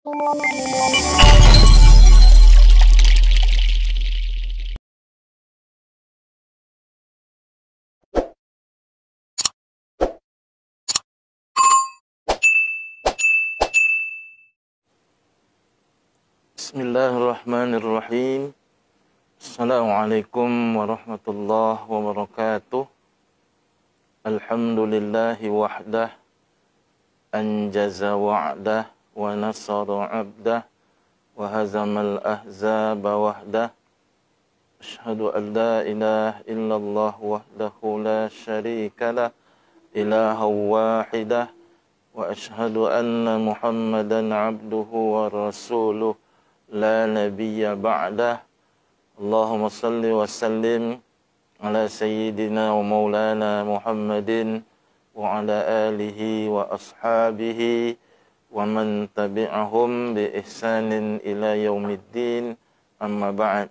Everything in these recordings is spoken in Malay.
Bismillahirrahmanirrahim. Assalamualaikum warahmatullahi wabarakatuh. Alhamdulillahi wahdah, anjaza wa'dah, wa nasara abdah, wa hazamal ahzaba wahdah. Ashhadu an la ilaha illallah wahdahu la syarika lah, ilaha wahidah, wa ashhadu anna Muhammadan abduhu wa rasuluh la nabiyya ba'dah. Allahumma salli wa sallim ala sayyidina wa maulana Muhammadin wa ala alihi wa ashabihi wa man tabi'ahum bi ihsanin ila yaumiddin, amma ba'd.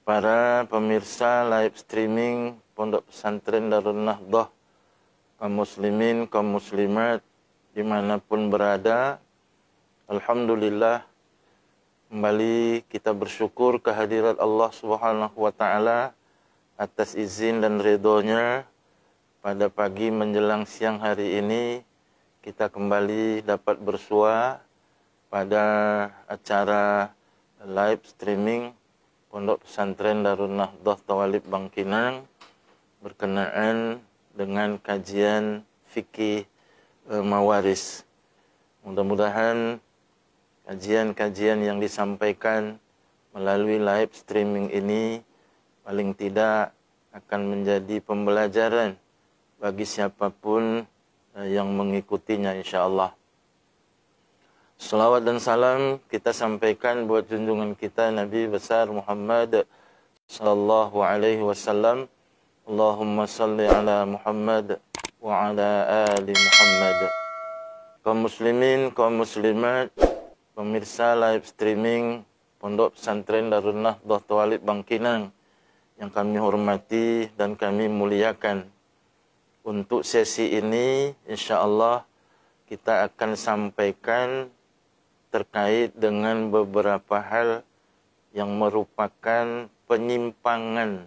Para pemirsa live streaming Pondok Pesantren Darun Nahdhah, kaum muslimin, kaum muslimat dimanapun berada, alhamdulillah, kembali kita bersyukur kehadirat Allah Subhanahu wa Ta'ala atas izin dan ridhonya. Pada pagi menjelang siang hari ini kita kembali dapat bersua pada acara live streaming Pondok Pesantren Darun Nahdhah Tawalib Bangkinang berkenaan dengan kajian fikih mawaris. Mudah-mudahan kajian-kajian yang disampaikan melalui live streaming ini paling tidak akan menjadi pembelajaran bagi siapapun yang mengikutinya, insyaAllah. Salawat dan salam kita sampaikan buat junjungan kita Nabi besar Muhammad sallallahu alaihi wasallam. Allahumma salli ala Muhammad wa ala ali Muhammad. Kaum muslimin, kaum muslimat, pemirsa live streaming Pondok Pesantren Darun Nahdhah Tawalib Bangkinang yang kami hormati dan kami muliakan. Untuk sesi ini insya-Allah kita akan sampaikan terkait dengan beberapa hal yang merupakan penyimpangan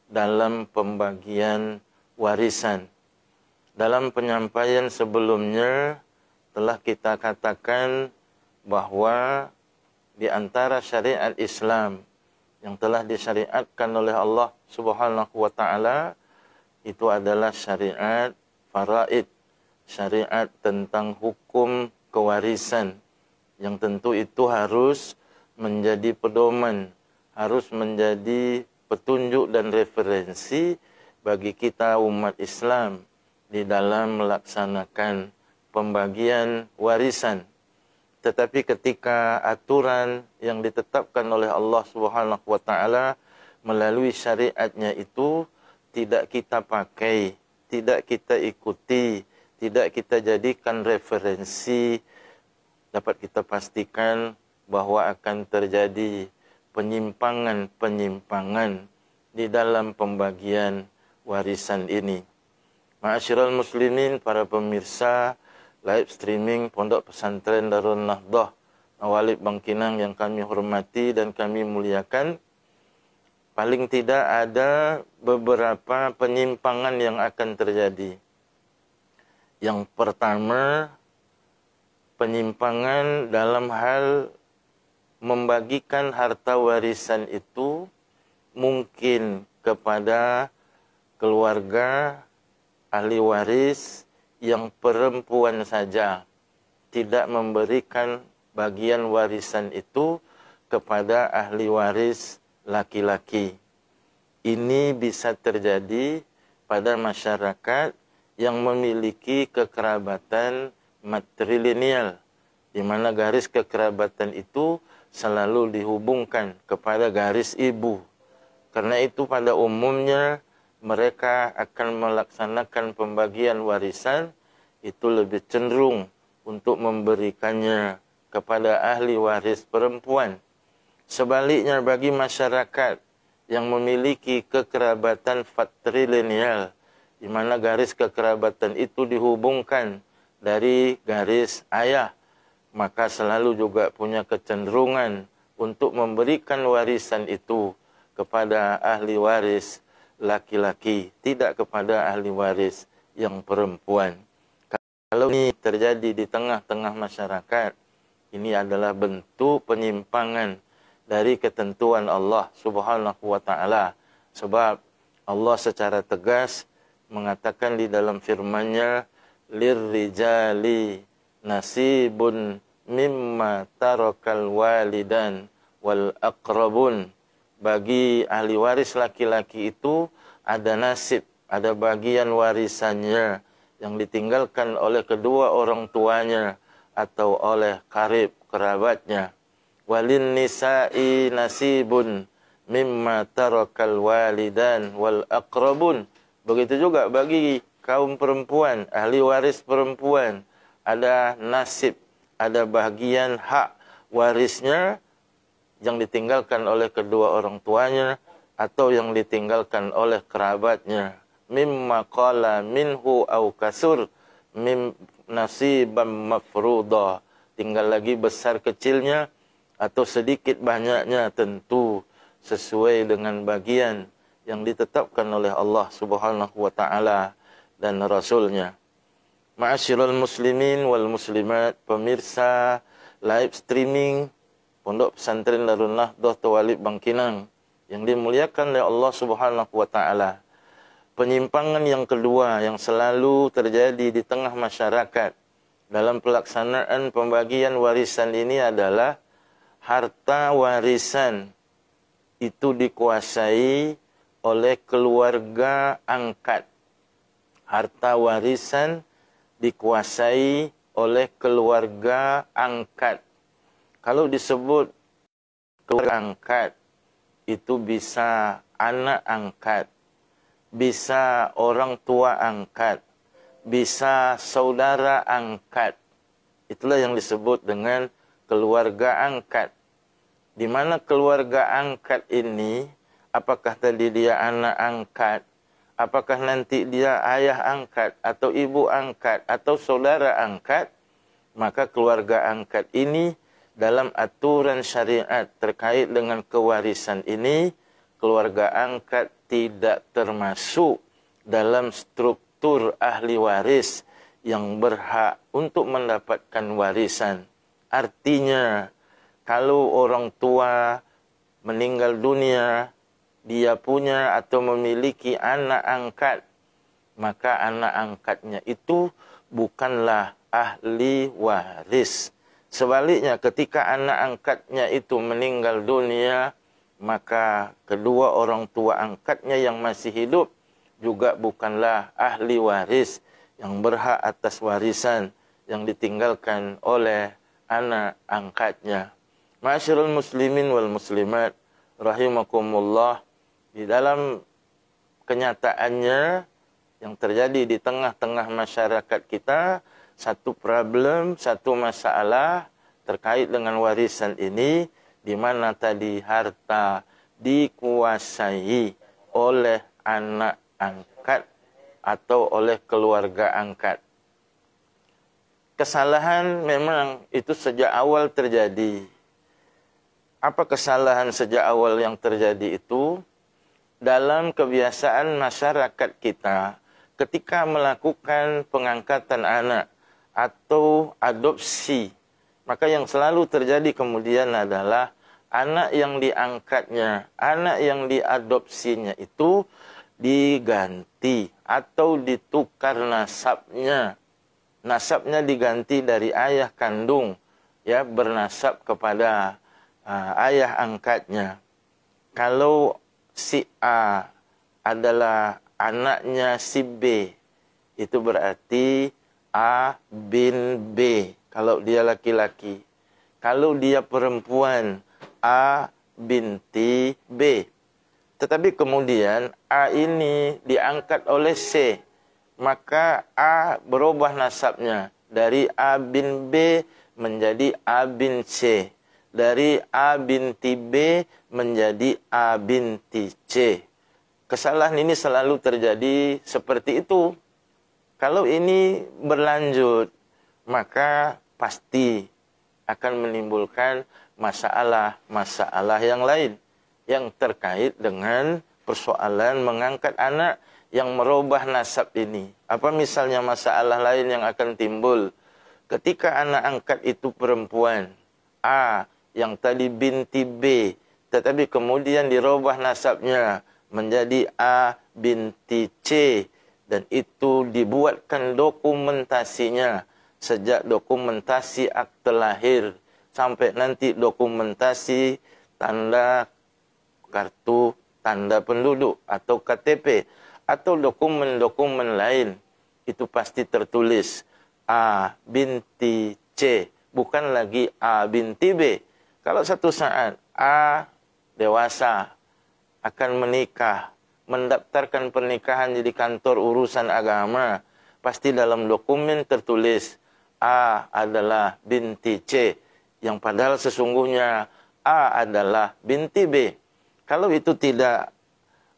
dalam pembagian warisan. Dalam penyampaian sebelumnya telah kita katakan bahwa di antara syariat Islam yang telah disyariatkan oleh Allah Subhanahu wa Ta'ala itu adalah syariat faraid, syariat tentang hukum kewarisan, yang tentu itu harus menjadi pedoman, harus menjadi petunjuk dan referensi bagi kita umat Islam di dalam melaksanakan pembagian warisan. Tetapi ketika aturan yang ditetapkan oleh Allah Subhanahu wa Ta'ala melalui syariatnya itu tidak kita pakai, tidak kita ikuti, tidak kita jadikan referensi, dapat kita pastikan bahwa akan terjadi penyimpangan-penyimpangan di dalam pembagian warisan ini. Ma'asyiral muslimin, para pemirsa live streaming Pondok Pesantren Darun Nahdhah Tawalib Bangkinang yang kami hormati dan kami muliakan, paling tidak ada beberapa penyimpangan yang akan terjadi. Yang pertama, penyimpangan dalam hal membagikan harta warisan itu mungkin kepada keluarga ahli waris yang perempuan saja, tidak memberikan bagian warisan itu kepada ahli waris laki-laki. Ini bisa terjadi pada masyarakat yang memiliki kekerabatan matrilineal, di mana garis kekerabatan itu selalu dihubungkan kepada garis ibu. Karena itu pada umumnya mereka akan melaksanakan pembagian warisan itu lebih cenderung untuk memberikannya kepada ahli waris perempuan. Sebaliknya bagi masyarakat yang memiliki kekerabatan patrilineal, di mana garis kekerabatan itu dihubungkan dari garis ayah, maka selalu juga punya kecenderungan untuk memberikan warisan itu kepada ahli waris laki-laki, tidak kepada ahli waris yang perempuan. Kalau ini terjadi di tengah-tengah masyarakat, ini adalah bentuk penyimpangan dari ketentuan Allah Subhanahu wa taala. Sebab Allah secara tegas mengatakan di dalam firman-Nya, lirrijali nasibun mimma tarakal walidan wal aqrabun. Bagi ahli waris laki-laki itu ada nasib, ada bagian warisannya yang ditinggalkan oleh kedua orang tuanya atau oleh karib kerabatnya. Walin nisa'i nasibun mimma tarakal walidan wal aqrabun. Begitu juga bagi kaum perempuan, ahli waris perempuan, ada nasib, ada bagian hak warisnya yang ditinggalkan oleh kedua orang tuanya atau yang ditinggalkan oleh kerabatnya. Mimma qala minhu au kasur mim nasibam mafruḍa. Tinggal lagi besar kecilnya atau sedikit banyaknya, tentu sesuai dengan bagian yang ditetapkan oleh Allah Subhanahu wa taala dan Rasul-Nya. Ma'asyiral muslimin wal muslimat, pemirsa live streaming Pondok Pesantren Darul Nahdhah Tawalib Bangkinang yang dimuliakan oleh Allah Subhanahu wa taala. Penyimpangan yang kedua yang selalu terjadi di tengah masyarakat dalam pelaksanaan pembagian warisan ini adalah harta warisan itu dikuasai oleh keluarga angkat. Harta warisan dikuasai oleh keluarga angkat. Kalau disebut keluarga angkat, itu bisa anak angkat, bisa orang tua angkat, bisa saudara angkat. Itulah yang disebut dengan keluarga angkat. Di mana keluarga angkat ini, apakah tadi dia anak angkat, apakah nanti dia ayah angkat, atau ibu angkat, atau saudara angkat, maka keluarga angkat ini dalam aturan syariat terkait dengan kewarisan ini, keluarga angkat tidak termasuk dalam struktur ahli waris yang berhak untuk mendapatkan warisan. Artinya, kalau orang tua meninggal dunia, dia punya atau memiliki anak angkat, maka anak angkatnya itu bukanlah ahli waris. Sebaliknya, ketika anak angkatnya itu meninggal dunia, maka kedua orang tua angkatnya yang masih hidup juga bukanlah ahli waris yang berhak atas warisan yang ditinggalkan oleh anak angkatnya. Ma'asyiral muslimin wal muslimat rahimakumullah, di dalam kenyataannya yang terjadi di tengah-tengah masyarakat kita, satu problem, satu masalah terkait dengan warisan ini, di mana tadi harta dikuasai oleh anak angkat atau oleh keluarga angkat. Kesalahan memang itu sejak awal terjadi. Apa kesalahan sejak awal yang terjadi itu? Dalam kebiasaan masyarakat kita, ketika melakukan pengangkatan anak atau adopsi, maka yang selalu terjadi kemudian adalah anak yang diangkatnya, anak yang diadopsinya itu diganti atau ditukar nasabnya. Nasabnya diganti dari ayah kandung, ya, bernasab kepada ayah angkatnya. Kalau si A adalah anaknya si B, itu berarti A bin B kalau dia laki-laki. Kalau dia perempuan, A binti B. Tetapi kemudian A ini diangkat oleh C, maka A berubah nasabnya dari A bin B menjadi A bin C, dari A binti B menjadi A binti C. Kesalahan ini selalu terjadi seperti itu. Kalau ini berlanjut, maka pasti akan menimbulkan masalah-masalah yang lain yang terkait dengan persoalan mengangkat anak yang merubah nasab ini. Apa misalnya masalah lain yang akan timbul? Ketika anak angkat itu perempuan, A, yang tadi binti B, tetapi kemudian dirubah nasabnya menjadi A binti C, dan itu dibuatkan dokumentasinya sejak dokumentasi akte lahir sampai nanti dokumentasi tanda kartu tanda penduduk atau KTP atau dokumen-dokumen lain, itu pasti tertulis A binti C, bukan lagi A binti B. Kalau satu saat A dewasa akan menikah, mendaftarkan pernikahan di kantor urusan agama, pasti dalam dokumen tertulis A adalah binti C, yang padahal sesungguhnya A adalah binti B. Kalau itu tidak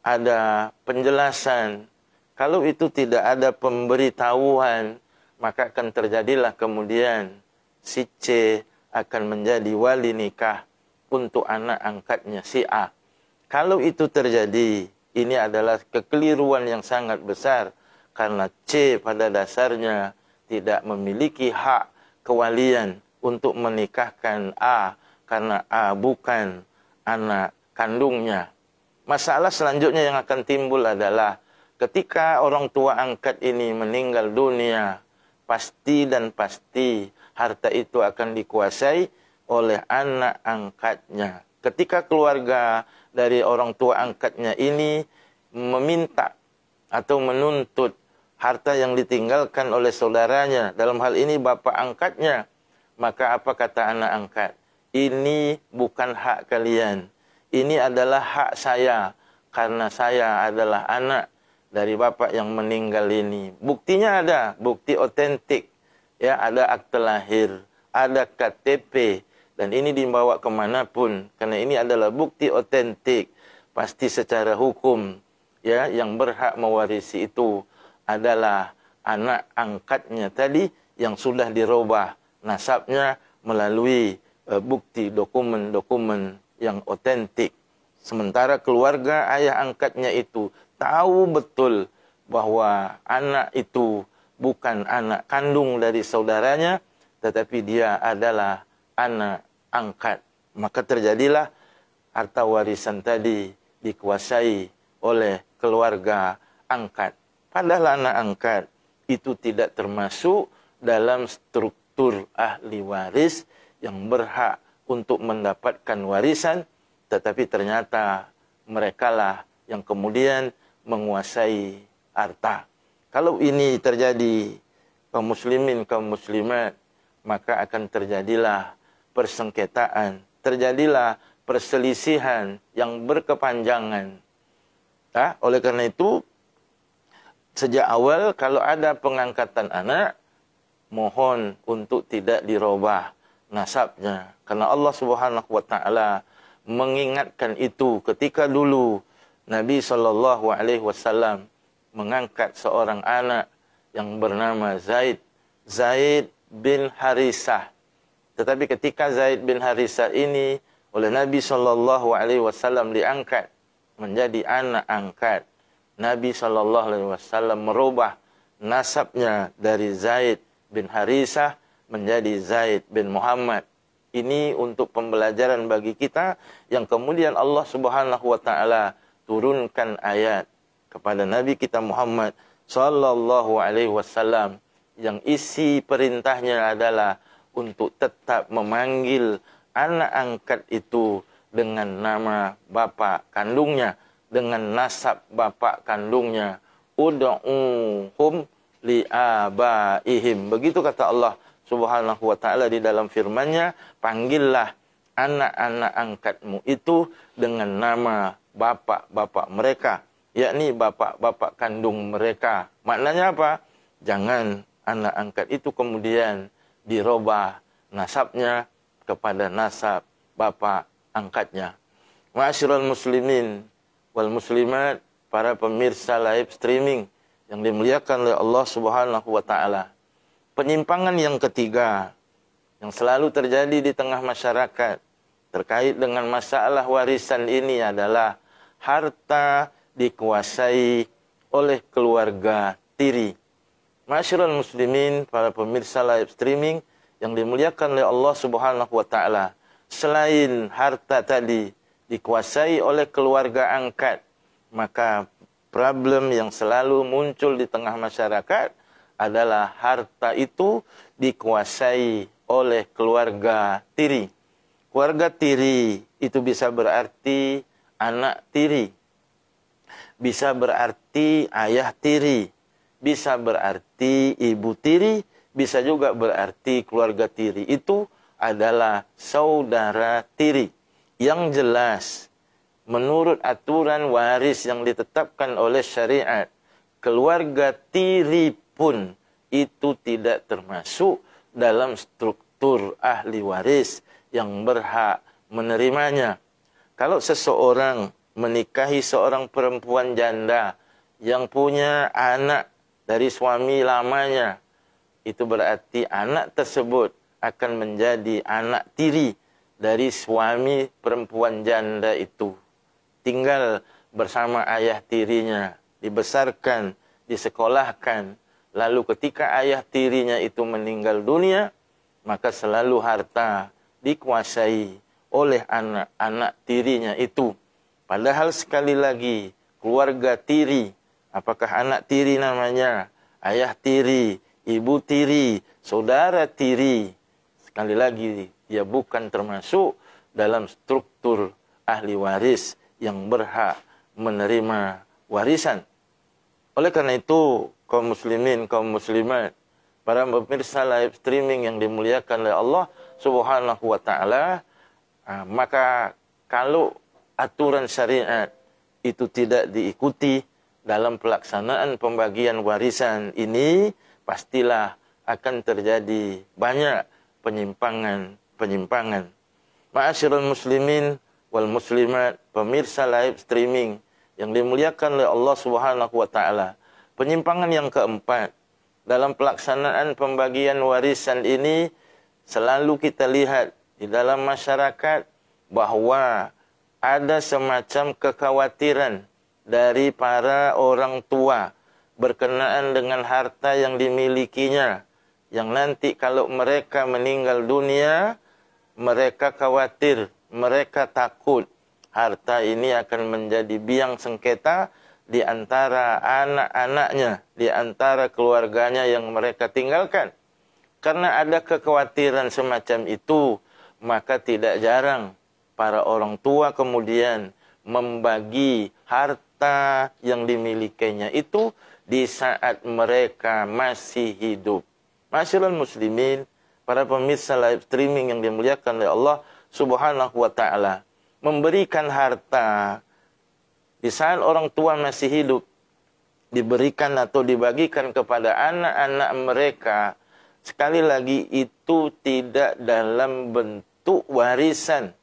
ada penjelasan, kalau itu tidak ada pemberitahuan, maka akan terjadilah kemudian si C akan menjadi wali nikah untuk anak angkatnya si A. Kalau itu terjadi, ini adalah kekeliruan yang sangat besar, karena C pada dasarnya tidak memiliki hak kewalian untuk menikahkan A, karena A bukan anak kandungnya. Masalah selanjutnya yang akan timbul adalah ketika orang tua angkat ini meninggal dunia, pasti dan pasti harta itu akan dikuasai oleh anak angkatnya. Ketika keluarga dari orang tua angkatnya ini meminta atau menuntut harta yang ditinggalkan oleh saudaranya, dalam hal ini bapak angkatnya, maka apa kata anak angkat? Ini bukan hak kalian. Ini adalah hak saya, karena saya adalah anak dari bapak yang meninggal ini. Buktinya ada, bukti otentik. Ya, ada akte lahir, ada KTP, dan ini dibawa kemanapun, karena ini adalah bukti otentik. Pasti secara hukum, ya, yang berhak mewarisi itu adalah anak angkatnya tadi yang sudah dirubah nasabnya melalui bukti dokumen-dokumen yang otentik. Sementara keluarga ayah angkatnya itu tahu betul bahwa anak itu bukan anak kandung dari saudaranya, tetapi dia adalah anak angkat. Maka terjadilah harta warisan tadi dikuasai oleh keluarga angkat. Padahal anak angkat itu tidak termasuk dalam struktur ahli waris yang berhak untuk mendapatkan warisan, tetapi ternyata merekalah yang kemudian menguasai harta. Kalau ini terjadi kaum muslimin, kaum muslimat, maka akan terjadilah persengketaan, terjadilah perselisihan yang berkepanjangan. Oleh karena itu, sejak awal kalau ada pengangkatan anak, mohon untuk tidak dirubah nasabnya. Karena Allah Subhanahu wa taala mengingatkan itu ketika dulu Nabi SAW mengangkat seorang anak yang bernama Zaid bin Harisah. Tetapi ketika Zaid bin Harisah ini oleh Nabi SAW diangkat menjadi anak angkat, Nabi SAW merubah nasabnya dari Zaid bin Harisah menjadi Zaid bin Muhammad. Ini untuk pembelajaran bagi kita, yang kemudian Allah Subhanahu wa taala turunkan ayat kepada Nabi kita Muhammad sallallahu alaihi wasallam yang isi perintahnya adalah untuk tetap memanggil anak angkat itu dengan nama bapak kandungnya, dengan nasab bapak kandungnya. Ud'uhum li'abaihim. Begitu kata Allah Subhanahu wa taala di dalam firman-Nya, panggillah anak-anak angkatmu itu dengan nama bapak-bapak mereka, yakni bapak-bapak kandung mereka. Maknanya apa? Jangan anak angkat itu kemudian dirubah nasabnya kepada nasab bapak angkatnya. Ma'asyiral muslimin wal muslimat, para pemirsa live streaming yang dimuliakan oleh Allah Subhanahu wa taala. Penyimpangan yang ketiga yang selalu terjadi di tengah masyarakat terkait dengan masalah warisan ini adalah harta dikuasai oleh keluarga tiri. Masyarul muslimin, para pemirsa live streaming yang dimuliakan oleh Allah Subhanahu wa taala, selain harta tadi dikuasai oleh keluarga angkat, maka problem yang selalu muncul di tengah masyarakat adalah harta itu dikuasai oleh keluarga tiri. Keluarga tiri itu bisa berarti anak tiri, bisa berarti ayah tiri, bisa berarti ibu tiri, bisa juga berarti keluarga tiri itu adalah saudara tiri. Yang jelas, menurut aturan waris yang ditetapkan oleh syariat, keluarga tiri pun itu tidak termasuk dalam struktur ahli waris yang berhak menerimanya. Kalau seseorang menikahi seorang perempuan janda yang punya anak dari suami lamanya, itu berarti anak tersebut akan menjadi anak tiri dari suami perempuan janda itu. Tinggal bersama ayah tirinya, dibesarkan, disekolahkan. Lalu ketika ayah tirinya itu meninggal dunia, maka selalu harta dikuasai oleh anak-anak tirinya itu. Padahal sekali lagi, keluarga tiri, apakah anak tiri namanya, ayah tiri, ibu tiri, saudara tiri, sekali lagi dia bukan termasuk dalam struktur ahli waris yang berhak menerima warisan. Oleh karena itu, kaum muslimin, kaum muslimat, para pemirsa live streaming yang dimuliakan oleh Allah Subhanahu wa taala, maka kalau aturan syariat itu tidak diikuti dalam pelaksanaan pembagian warisan ini, pastilah akan terjadi banyak penyimpangan. Ma'asyiral muslimin wal muslimat, pemirsa live streaming yang dimuliakan oleh Allah Subhanahu wa taala. Penyimpangan yang keempat dalam pelaksanaan pembagian warisan ini, selalu kita lihat di dalam masyarakat bahwa ada semacam kekhawatiran dari para orang tua berkenaan dengan harta yang dimilikinya, yang nanti kalau mereka meninggal dunia, mereka khawatir, mereka takut harta ini akan menjadi biang sengketa di antara anak-anaknya, di antara keluarganya yang mereka tinggalkan. Karena ada kekhawatiran semacam itu, maka tidak jarang para orang tua kemudian membagi harta yang dimilikinya itu di saat mereka masih hidup. Masyarul muslimin, para pemirsa live streaming yang dimuliakan oleh Allah Subhanahu wa taala, memberikan harta di saat orang tua masih hidup, diberikan atau dibagikan kepada anak-anak mereka, sekali lagi itu tidak dalam bentuk warisan.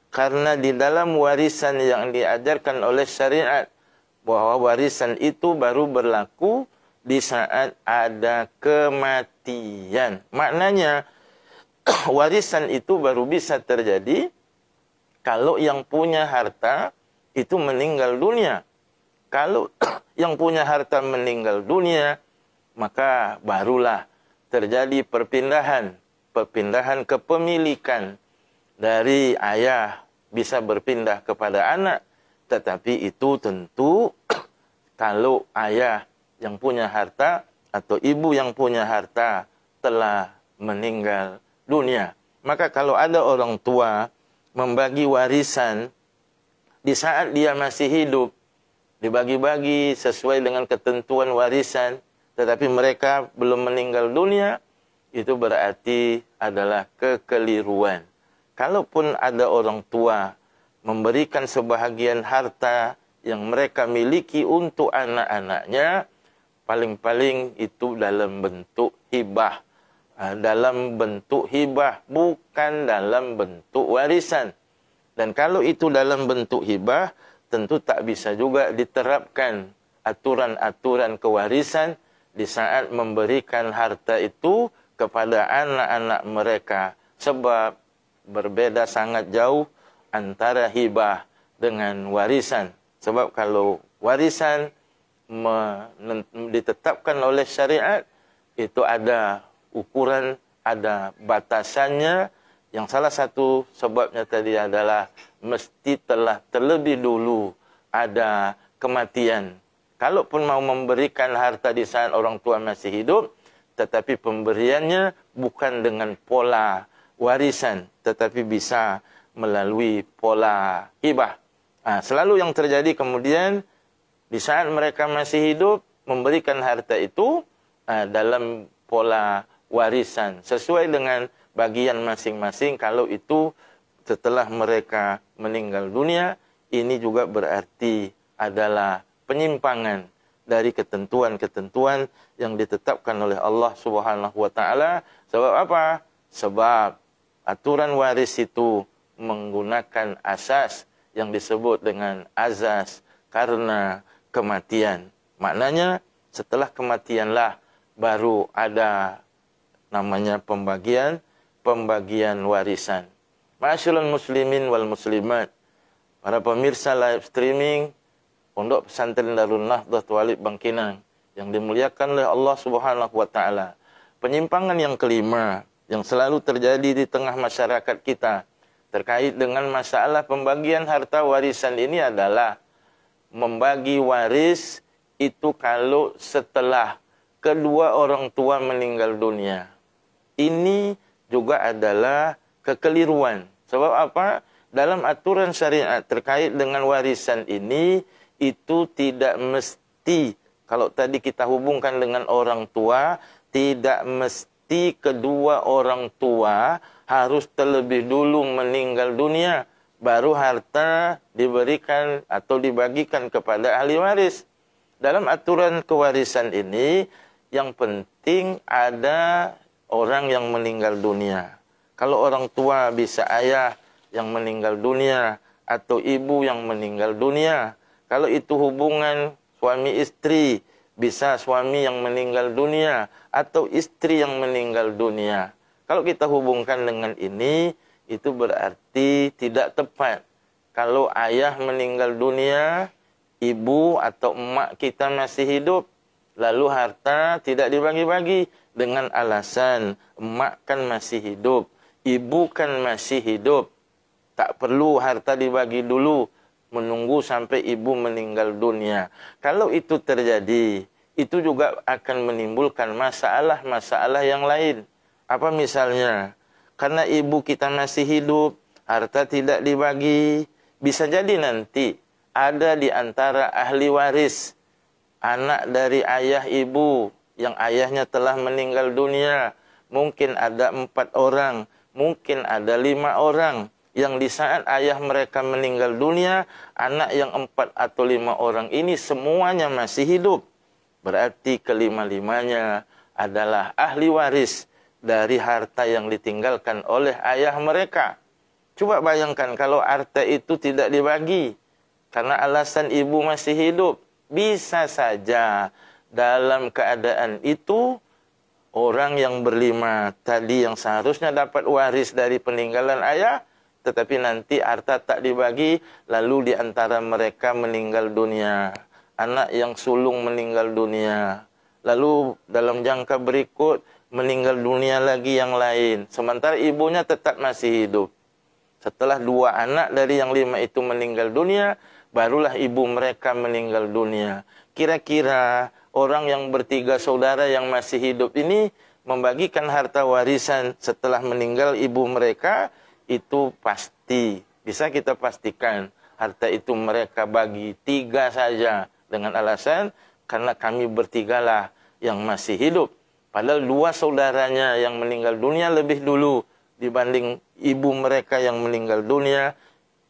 Karena di dalam warisan yang diajarkan oleh syariat, bahwa warisan itu baru berlaku di saat ada kematian. Maknanya, warisan itu baru bisa terjadi kalau yang punya harta itu meninggal dunia. Kalau yang punya harta meninggal dunia, maka barulah terjadi perpindahan kepemilikan dari ayah bisa berpindah kepada anak. Tetapi itu tentu kalau ayah yang punya harta atau ibu yang punya harta telah meninggal dunia. Maka kalau ada orang tua membagi warisan di saat dia masih hidup, dibagi-bagi sesuai dengan ketentuan warisan, tetapi mereka belum meninggal dunia, itu berarti adalah kekeliruan. Kalaupun ada orang tua memberikan sebahagian harta yang mereka miliki untuk anak-anaknya, paling-paling itu dalam bentuk hibah. Dalam bentuk hibah, bukan dalam bentuk warisan. Dan kalau itu dalam bentuk hibah, tentu tak bisa juga diterapkan aturan-aturan kewarisan di saat memberikan harta itu kepada anak-anak mereka. Sebab berbeda sangat jauh antara hibah dengan warisan. Sebab kalau warisan ditetapkan oleh syariat, itu ada ukuran, ada batasannya. Yang salah satu sebabnya tadi adalah mesti telah terlebih dulu ada kematian. Kalaupun mau memberikan harta di saat orang tua masih hidup, tetapi pemberiannya bukan dengan pola warisan, tetapi bisa melalui pola hibah. Selalu yang terjadi kemudian, di saat mereka masih hidup, memberikan harta itu dalam pola warisan. Sesuai dengan bagian masing-masing. Kalau itu setelah mereka meninggal dunia, ini juga berarti adalah penyimpangan dari ketentuan-ketentuan yang ditetapkan oleh Allah Subhanahu wa taala. Sebab apa? Sebab aturan waris itu menggunakan asas yang disebut dengan azas karena kematian. Maknanya setelah kematianlah baru ada namanya pembagian warisan. Ma'asyiral muslimin wal muslimat, para pemirsa live streaming Pondok Pesantren Darun Nahdlatul Walid Bangkinang yang dimuliakan oleh Allah Subhanahu wa taala. Penyimpangan yang kelima yang selalu terjadi di tengah masyarakat kita terkait dengan masalah pembagian harta warisan ini adalah membagi waris itu kalau setelah kedua orang tua meninggal dunia. Ini juga adalah kekeliruan. Sebab apa? Dalam aturan syariat terkait dengan warisan ini, itu tidak mesti, kalau tadi kita hubungkan dengan orang tua, tidak mesti kedua orang tua harus terlebih dulu meninggal dunia, baru harta diberikan atau dibagikan kepada ahli waris. Dalam aturan kewarisan ini, yang penting ada orang yang meninggal dunia. Kalau orang tua bisa ayah yang meninggal dunia atau ibu yang meninggal dunia. Kalau itu hubungan suami istri, bisa suami yang meninggal dunia atau istri yang meninggal dunia. Kalau kita hubungkan dengan ini, itu berarti tidak tepat. Kalau ayah meninggal dunia, ibu atau emak kita masih hidup, lalu harta tidak dibagi-bagi dengan alasan emak kan masih hidup, ibu kan masih hidup. Tak perlu harta dibagi dulu, menunggu sampai ibu meninggal dunia. Kalau itu terjadi, itu juga akan menimbulkan masalah-masalah yang lain. Apa misalnya? Karena ibu kita masih hidup, harta tidak dibagi. Bisa jadi nanti ada di antara ahli waris, anak dari ayah ibu, yang ayahnya telah meninggal dunia. Mungkin ada 4 orang, mungkin ada 5 orang. Yang di saat ayah mereka meninggal dunia, anak yang 4 atau 5 orang ini semuanya masih hidup. Berarti kelima-limanya adalah ahli waris dari harta yang ditinggalkan oleh ayah mereka. Coba bayangkan kalau harta itu tidak dibagi karena alasan ibu masih hidup. Bisa saja dalam keadaan itu, orang yang berlima tadi yang seharusnya dapat waris dari peninggalan ayah, tetapi nanti harta tak dibagi, lalu di antara mereka meninggal dunia. Anak yang sulung meninggal dunia. Lalu dalam jangka berikut, meninggal dunia lagi yang lain. Sementara ibunya tetap masih hidup. Setelah 2 anak dari yang 5 itu meninggal dunia, barulah ibu mereka meninggal dunia. Kira-kira orang yang bertiga saudara yang masih hidup ini membagikan harta warisan setelah meninggal ibu mereka, itu pasti, bisa kita pastikan harta itu mereka bagi 3 saja dengan alasan karena kami bertigalah yang masih hidup. Padahal 2 saudaranya yang meninggal dunia lebih dulu dibanding ibu mereka yang meninggal dunia.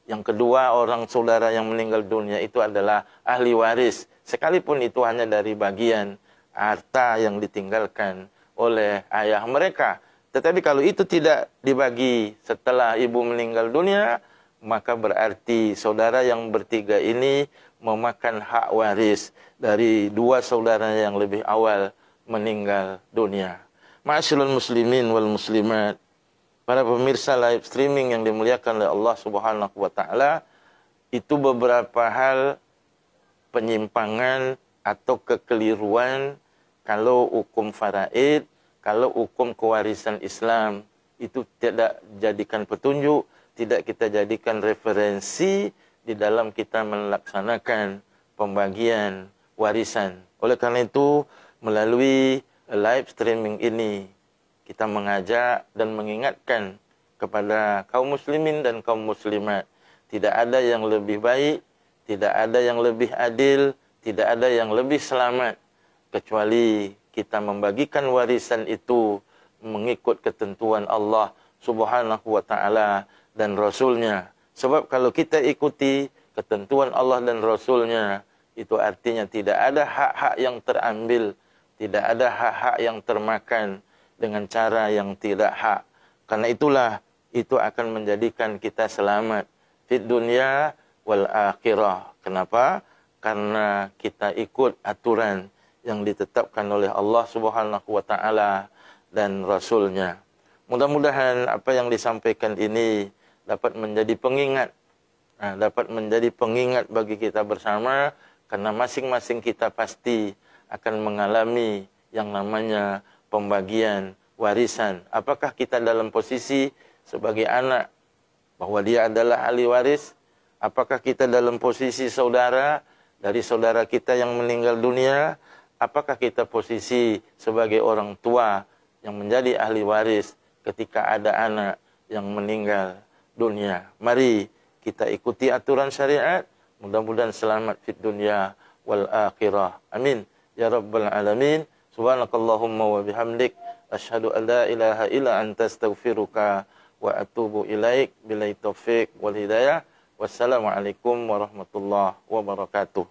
Yang kedua, orang saudara yang meninggal dunia itu adalah ahli waris. Sekalipun itu hanya dari bagian harta yang ditinggalkan oleh ayah mereka. Tetapi kalau itu tidak dibagi setelah ibu meninggal dunia, maka berarti saudara yang bertiga ini memakan hak waris dari 2 saudara yang lebih awal meninggal dunia. Ma'asyiral muslimin wal muslimat, para pemirsa live streaming yang dimuliakan oleh Allah Subhanahu wa taala, itu beberapa hal penyimpangan atau kekeliruan kalau hukum faraid, kalau hukum kewarisan Islam itu tidak jadikan petunjuk, tidak kita jadikan referensi di dalam kita melaksanakan pembagian warisan. Oleh karena itu, melalui live streaming ini, kita mengajak dan mengingatkan kepada kaum muslimin dan kaum muslimat, tidak ada yang lebih baik, tidak ada yang lebih adil, tidak ada yang lebih selamat, kecuali kita membagikan warisan itu mengikut ketentuan Allah Subhanahu wa ta'ala dan Rasulnya. Sebab kalau kita ikuti ketentuan Allah dan Rasulnya, itu artinya tidak ada hak-hak yang terambil, tidak ada hak-hak yang termakan dengan cara yang tidak hak. Karena itulah, itu akan menjadikan kita selamat fid dunya wal akhirah. Kenapa? Karena kita ikut aturan yang ditetapkan oleh Allah Subhanahu wa taala dan Rasulnya. Mudah-mudahan apa yang disampaikan ini dapat menjadi pengingat, dapat menjadi pengingat bagi kita bersama, karena masing-masing kita pasti akan mengalami yang namanya pembagian warisan. Apakah kita dalam posisi sebagai anak bahwa dia adalah ahli waris? Apakah kita dalam posisi saudara dari saudara kita yang meninggal dunia? Apakah kita posisi sebagai orang tua yang menjadi ahli waris ketika ada anak yang meninggal dunia? Mari kita ikuti aturan syariat, mudah-mudahan selamat fid dunya wal akhirah. Amin ya rabbal alamin. Subhanakallahumma wa bihamdik, asyhadu an la ilaha illa anta, astaghfiruka wa atubu ilaik. Billahi taufiq wal hidayah. Wassalamualaikum warahmatullahi wabarakatuh.